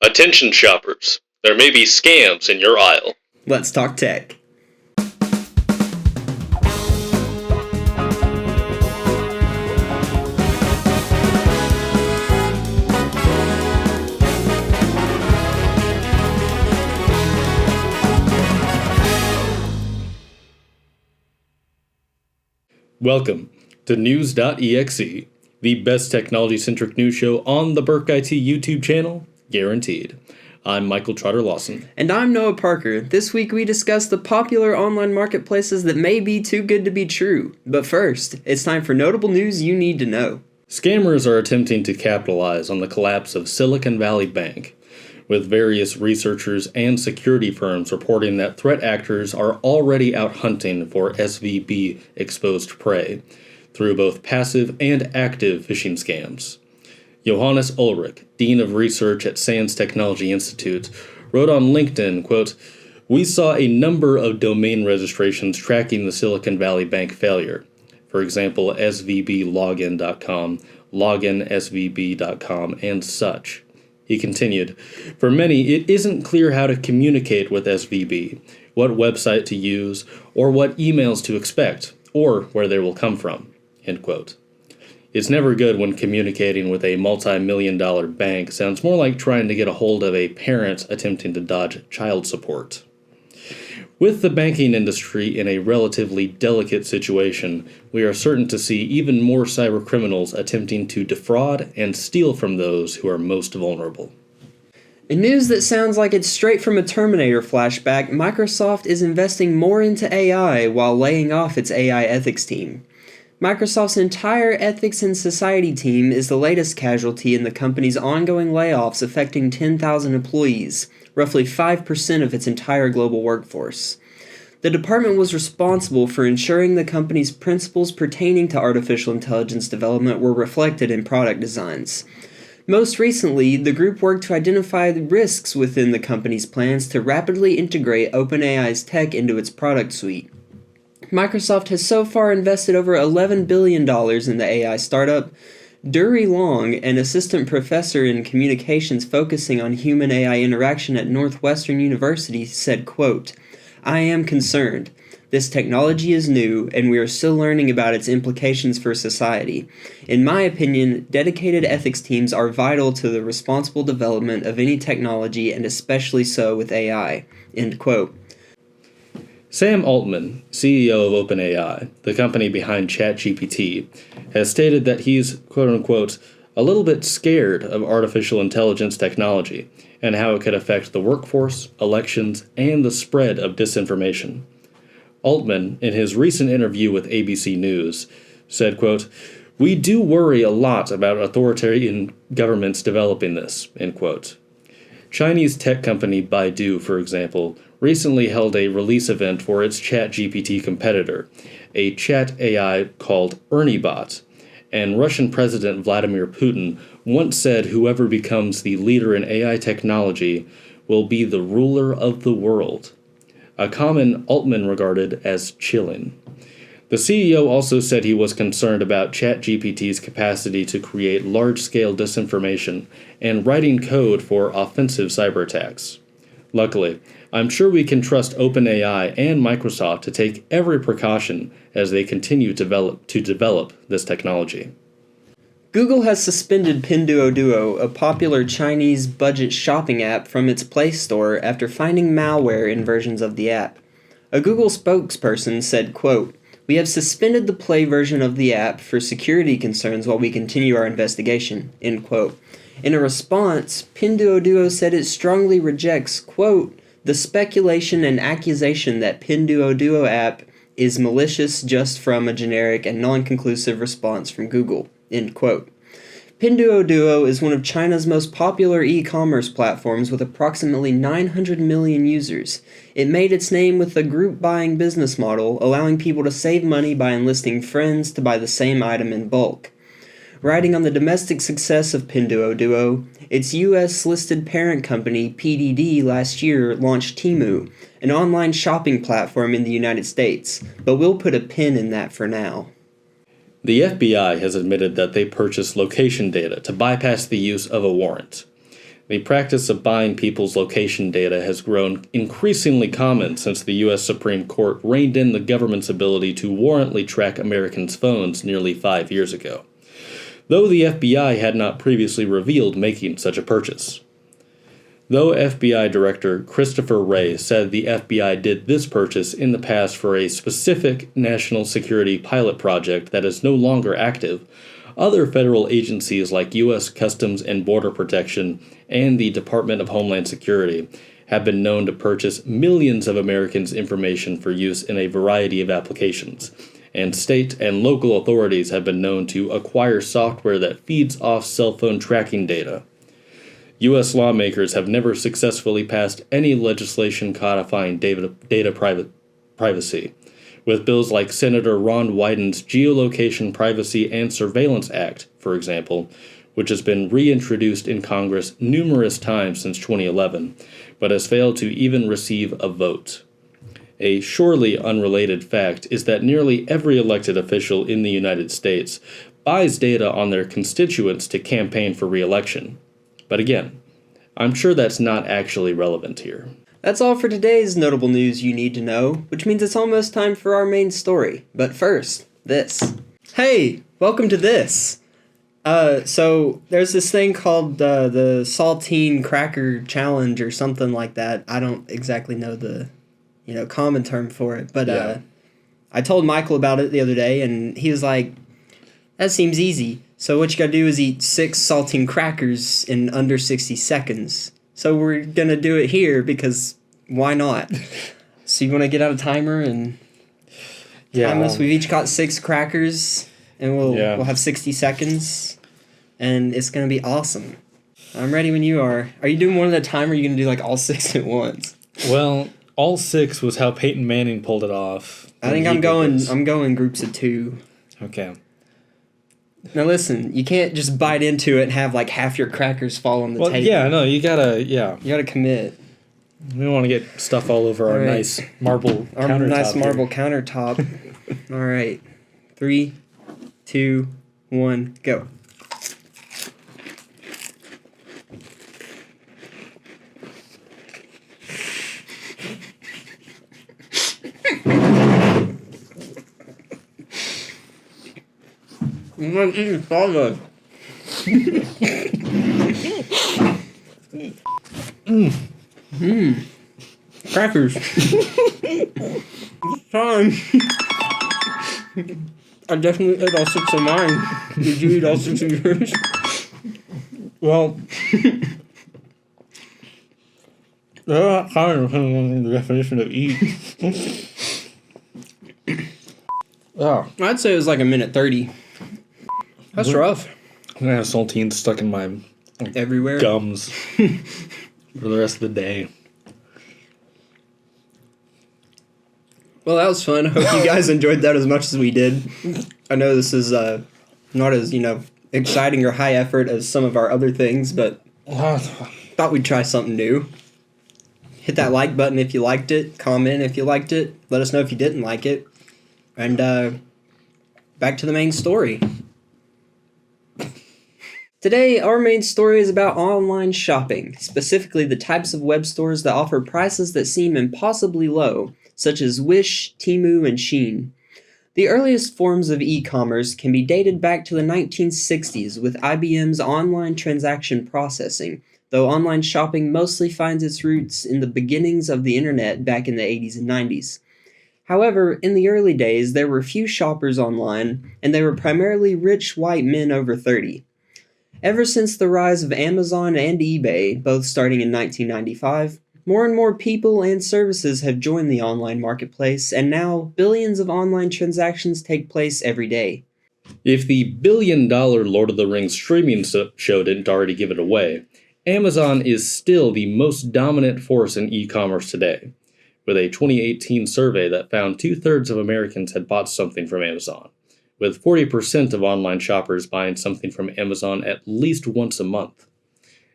Attention shoppers, there may be scams in your aisle. Let's talk tech. Welcome to News.exe, the best technology-centric news show on the Burk IT YouTube channel, guaranteed. I'm Michael Trotter-Lawson. And I'm Noah Parker. This week we discuss the popular online marketplaces that may be too good to be true. But first, it's time for notable news you need to know. Scammers are attempting to capitalize on the collapse of Silicon Valley Bank, with various researchers and security firms reporting that threat actors are already out hunting for SVB-exposed prey through both passive and active phishing scams. Johannes Ulrich, Dean of Research at SANS Technology Institute, wrote on LinkedIn, quote, "We saw a number of domain registrations tracking the Silicon Valley Bank failure. For example, svblogin.com, loginsvb.com, and such." He continued, "For many, it isn't clear how to communicate with SVB, what website to use, or what emails to expect, or where they will come from." End quote. It's never good when communicating with a multi-million-dollar bank sounds more like trying to get a hold of a parent attempting to dodge child support. With the banking industry in a relatively delicate situation, we are certain to see even more cybercriminals attempting to defraud and steal from those who are most vulnerable. In news that sounds like it's straight from a Terminator flashback, Microsoft is investing more into AI while laying off its AI ethics team. Microsoft's entire ethics and society team is the latest casualty in the company's ongoing layoffs affecting 10,000 employees, roughly 5% of its entire global workforce. The department was responsible for ensuring the company's principles pertaining to artificial intelligence development were reflected in product designs. Most recently, the group worked to identify the risks within the company's plans to rapidly integrate OpenAI's tech into its product suite. Microsoft has so far invested over $11 billion in the AI startup. Dury Long, an assistant professor in communications focusing on human-AI interaction at Northwestern University, said, quote, "I am concerned. This technology is new, and we are still learning about its implications for society. In my opinion, dedicated ethics teams are vital to the responsible development of any technology, and especially so with AI." End quote. Sam Altman, CEO of OpenAI, the company behind ChatGPT, has stated that he's, quote-unquote, "a little bit scared of artificial intelligence technology and how it could affect the workforce, elections, and the spread of disinformation." Altman, in his recent interview with ABC News, said, quote, "We do worry a lot about authoritarian governments developing this," end quote. Chinese tech company Baidu, for example, recently held a release event for its ChatGPT competitor, a chat AI called ErnieBot, and Russian President Vladimir Putin once said whoever becomes the leader in AI technology will be the ruler of the world, a comment Altman regarded as chilling. The CEO also said he was concerned about ChatGPT's capacity to create large-scale disinformation and writing code for offensive cyber attacks. Luckily, I'm sure we can trust OpenAI and Microsoft to take every precaution as they continue to develop this technology. Google has suspended Pinduoduo, a popular Chinese budget shopping app, from its Play Store after finding malware in versions of the app. A Google spokesperson said, quote, "We have suspended the Play version of the app for security concerns while we continue our investigation," end quote. In a response, Pinduoduo said it strongly rejects, quote, "the speculation and accusation that Pinduoduo app is malicious just from a generic and non-conclusive response from Google," end quote. Pinduoduo is one of China's most popular e-commerce platforms with approximately 900 million users. It made its name with a group buying business model, allowing people to save money by enlisting friends to buy the same item in bulk. Riding on the domestic success of Pinduoduo, its US-listed parent company, PDD, last year launched Temu, an online shopping platform in the United States, but we'll put a pin in that for now. The FBI has admitted that they purchased location data to bypass the use of a warrant. The practice of buying people's location data has grown increasingly common since the U.S. Supreme Court reined in the government's ability to warrantly track Americans' phones nearly 5 years ago, though the FBI had not previously revealed making such a purchase. Though FBI Director Christopher Wray said the FBI did this purchase in the past for a specific national security pilot project that is no longer active, other federal agencies like U.S. Customs and Border Protection and the Department of Homeland Security have been known to purchase millions of Americans' information for use in a variety of applications, and state and local authorities have been known to acquire software that feeds off cell phone tracking data. U.S. lawmakers have never successfully passed any legislation codifying data privacy, with bills like Senator Ron Wyden's Geolocation Privacy and Surveillance Act, for example, which has been reintroduced in Congress numerous times since 2011, but has failed to even receive a vote. A surely unrelated fact is that nearly every elected official in the United States buys data on their constituents to campaign for re-election. But again, I'm sure that's not actually relevant here. That's all for today's notable news you need to know, which means it's almost time for our main story. But first, this. Hey, welcome to this. So there's this thing called the Saltine Cracker Challenge or something like that. I don't exactly know the, common term for it, but I told Michael about it the other day, and he was like, that seems easy. So what you gotta do is eat 6 saltine crackers in under 60 seconds. So we're gonna do it here because why not? So you wanna get out a timer and time us? We've each got 6 crackers and we'll have 60 seconds and it's gonna be awesome. I'm ready when you are. Are you doing one at a time or are you gonna do like all 6 at once? Well, all 6 was how Peyton Manning pulled it off. I think I'm going groups of 2. Okay. Now listen, you can't just bite into it and have like half your crackers fall on the table. Yeah, no, you gotta commit. We don't want to get stuff all over our nice marble countertop. All right. 3, 2, 1, go. I'm not eating salad. Crackers. It's time. I definitely ate all 6 of mine. Did you eat all 6 of yours? Well, they're not kind of depending on the definition of eat. Oh, I'd say it was like a minute 30. That's rough. I'm gonna have saltine stuck in my Everywhere. gums for the rest of the day. Well, that was fun. I hope you guys enjoyed that as much as we did. I know this is not as, exciting or high effort as some of our other things, but thought we'd try something new. Hit that like button if you liked it. Comment if you liked it. Let us know if you didn't like it. And back to the main story. Today, our main story is about online shopping, specifically the types of web stores that offer prices that seem impossibly low, such as Wish, Temu, and Shein. The earliest forms of e-commerce can be dated back to the 1960s with IBM's online transaction processing, though online shopping mostly finds its roots in the beginnings of the internet back in the 80s and 90s. However, in the early days, there were few shoppers online, and they were primarily rich white men over 30. Ever since the rise of Amazon and eBay, both starting in 1995, more and more people and services have joined the online marketplace, and now billions of online transactions take place every day. If the billion-dollar Lord of the Rings streaming show didn't already give it away, Amazon is still the most dominant force in e-commerce today, with a 2018 survey that found 2/3 of Americans had bought something from Amazon, with 40% of online shoppers buying something from Amazon at least once a month.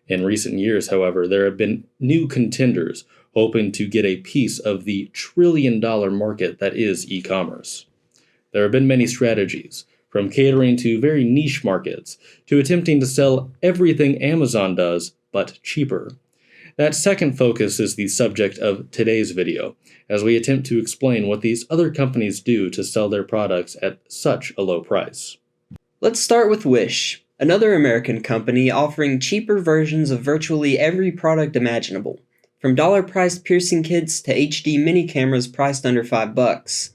In recent years, however, there have been new contenders hoping to get a piece of the trillion-dollar market that is e-commerce. There have been many strategies, from catering to very niche markets, to attempting to sell everything Amazon does, but cheaper. That second focus is the subject of today's video, as we attempt to explain what these other companies do to sell their products at such a low price. Let's start with Wish, another American company offering cheaper versions of virtually every product imaginable, from dollar-priced piercing kits to HD mini cameras priced under $5.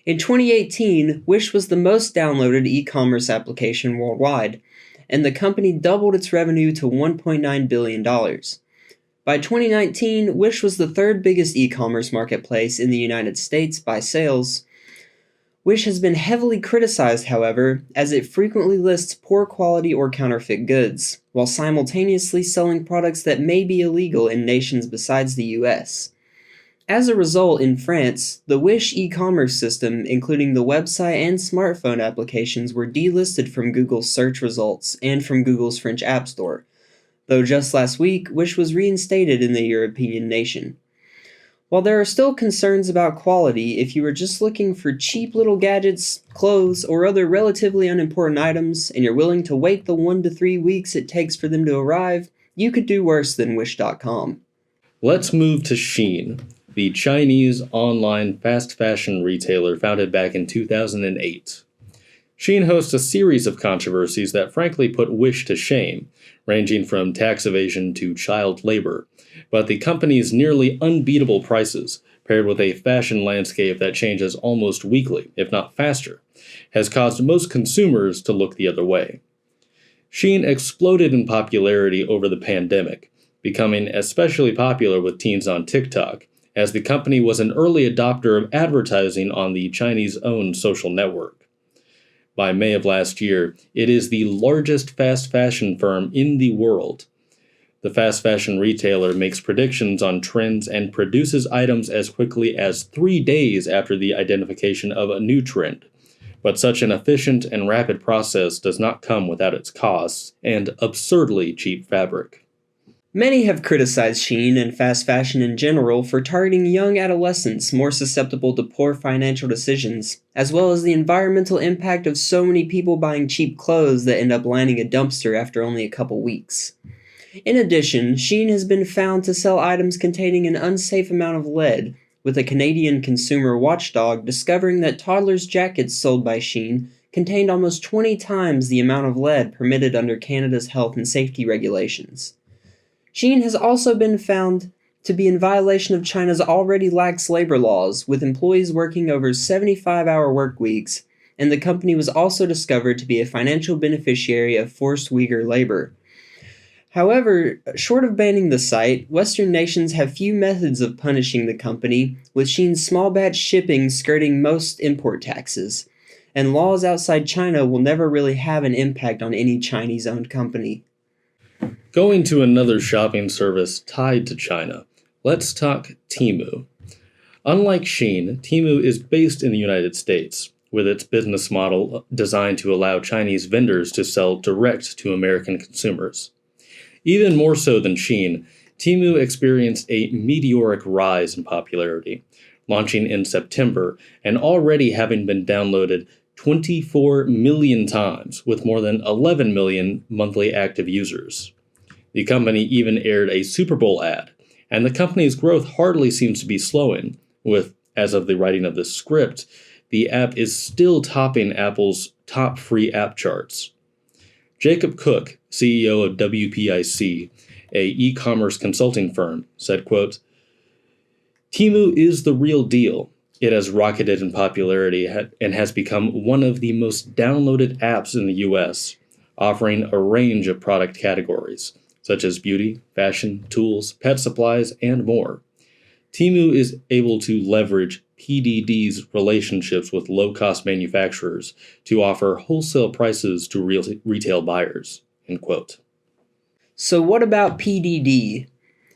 In 2018, Wish was the most downloaded e-commerce application worldwide, and the company doubled its revenue to $1.9 billion. By 2019, Wish was the third biggest e-commerce marketplace in the United States by sales. Wish has been heavily criticized, however, as it frequently lists poor quality or counterfeit goods, while simultaneously selling products that may be illegal in nations besides the US. As a result, in France, the Wish e-commerce system, including the website and smartphone applications, were delisted from Google's search results and from Google's French App Store, though just last week, Wish was reinstated in the European nation. While there are still concerns about quality, if you are just looking for cheap little gadgets, clothes, or other relatively unimportant items, and you're willing to wait the 1 to 3 weeks it takes for them to arrive, you could do worse than Wish.com. Let's move to Shein, the Chinese online fast fashion retailer founded back in 2008. Shein hosts a series of controversies that frankly put Wish to shame, ranging from tax evasion to child labor, but the company's nearly unbeatable prices, paired with a fashion landscape that changes almost weekly, if not faster, has caused most consumers to look the other way. Shein exploded in popularity over the pandemic, becoming especially popular with teens on TikTok, as the company was an early adopter of advertising on the Chinese-owned social network. By May of last year, it is the largest fast fashion firm in the world. The fast fashion retailer makes predictions on trends and produces items as quickly as 3 days after the identification of a new trend. But such an efficient and rapid process does not come without its costs and absurdly cheap fabric. Many have criticized Shein and fast fashion in general for targeting young adolescents more susceptible to poor financial decisions, as well as the environmental impact of so many people buying cheap clothes that end up lining a dumpster after only a couple weeks. In addition, Shein has been found to sell items containing an unsafe amount of lead, with a Canadian consumer watchdog discovering that toddlers' jackets sold by Shein contained almost 20 times the amount of lead permitted under Canada's health and safety regulations. Shein has also been found to be in violation of China's already lax labor laws, with employees working over 75-hour work weeks, and the company was also discovered to be a financial beneficiary of forced Uyghur labor. However, short of banning the site, Western nations have few methods of punishing the company, with Shein's small batch shipping skirting most import taxes, and laws outside China will never really have an impact on any Chinese-owned company. Going to another shopping service tied to China, let's talk Temu. Unlike Shein, Temu is based in the United States, with its business model designed to allow Chinese vendors to sell direct to American consumers. Even more so than Shein, Temu experienced a meteoric rise in popularity, launching in September and already having been downloaded 24 million times, with more than 11 million monthly active users. The company even aired a Super Bowl ad, and the company's growth hardly seems to be slowing, with, as of the writing of this script, the app is still topping Apple's top free app charts. Jacob Cook, CEO of WPIC, a e-commerce consulting firm, said, quote, "Temu is the real deal. It has rocketed in popularity and has become one of the most downloaded apps in the US, offering a range of product categories, such as beauty, fashion, tools, pet supplies, and more. Temu is able to leverage PDD's relationships with low-cost manufacturers to offer wholesale prices to retail buyers." End quote. So what about PDD?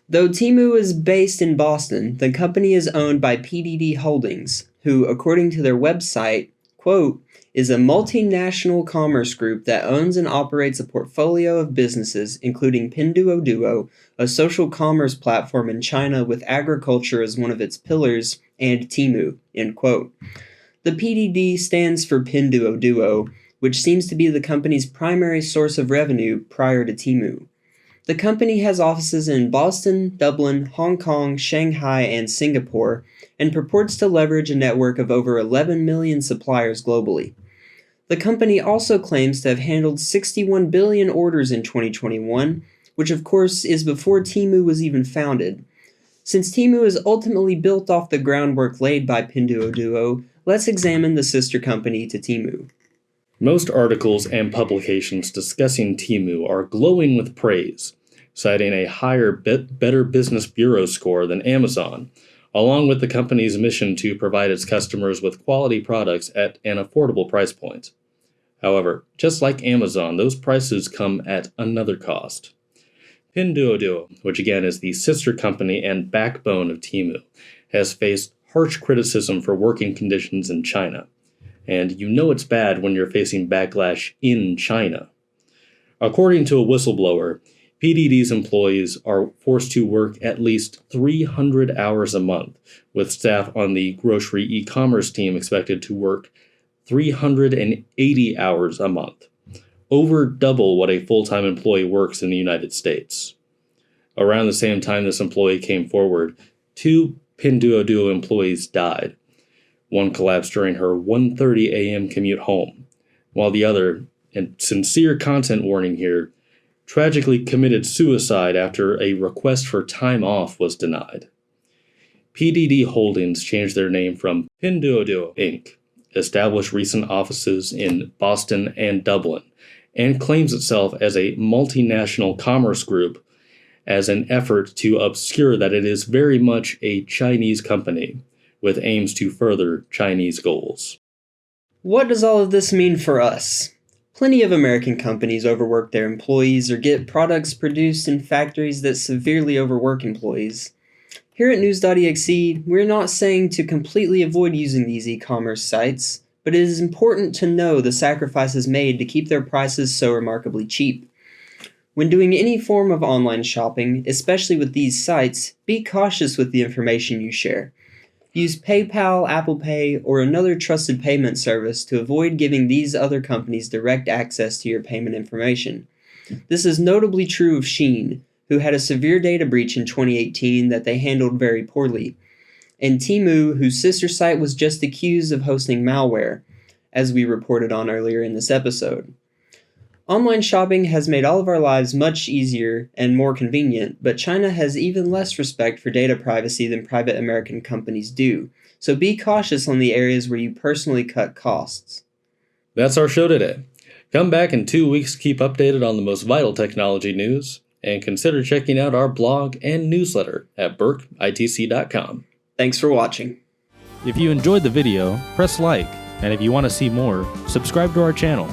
Though Temu is based in Boston, the company is owned by PDD Holdings, who, according to their website, quote, is a multinational commerce group that owns and operates a portfolio of businesses, including Pinduoduo, a social commerce platform in China with agriculture as one of its pillars, and Temu, end quote. The PDD stands for Pinduoduo, which seems to be the company's primary source of revenue prior to Temu. The company has offices in Boston, Dublin, Hong Kong, Shanghai, and Singapore, and purports to leverage a network of over 11 million suppliers globally. The company also claims to have handled 61 billion orders in 2021, which of course is before Temu was even founded. Since Temu is ultimately built off the groundwork laid by Pinduoduo, let's examine the sister company to Temu. Most articles and publications discussing Temu are glowing with praise, citing a higher Better Business Bureau score than Amazon, along with the company's mission to provide its customers with quality products at an affordable price point. However, just like Amazon, those prices come at another cost. Pinduoduo, which again is the sister company and backbone of Temu, has faced harsh criticism for working conditions in China. And you know it's bad when you're facing backlash in China. According to a whistleblower, PDD's employees are forced to work at least 300 hours a month, with staff on the grocery e-commerce team expected to work 380 hours a month, over double what a full-time employee works in the United States. Around the same time this employee came forward, 2 Pinduoduo employees died. One collapsed during her 1:30 a.m. commute home, while the other, and sincere content warning here, tragically committed suicide after a request for time off was denied. PDD Holdings changed their name from Pinduoduo Inc., established recent offices in Boston and Dublin, and claims itself as a multinational commerce group as an effort to obscure that it is very much a Chinese company, with aims to further Chinese goals. What does all of this mean for us? Plenty of American companies overwork their employees or get products produced in factories that severely overwork employees. Here at News.exe, we're not saying to completely avoid using these e-commerce sites, but it is important to know the sacrifices made to keep their prices so remarkably cheap. When doing any form of online shopping, especially with these sites, be cautious with the information you share. Use PayPal, Apple Pay, or another trusted payment service to avoid giving these other companies direct access to your payment information. This is notably true of Shein, who had a severe data breach in 2018 that they handled very poorly, and Temu, whose sister site was just accused of hosting malware, as we reported on earlier in this episode. Online shopping has made all of our lives much easier and more convenient, but China has even less respect for data privacy than private American companies do, so be cautious on the areas where you personally cut costs. That's our show today. Come back in 2 weeks to keep updated on the most vital technology news, and consider checking out our blog and newsletter at burkitc.com. Thanks for watching. If you enjoyed the video, press like, and if you want to see more, subscribe to our channel.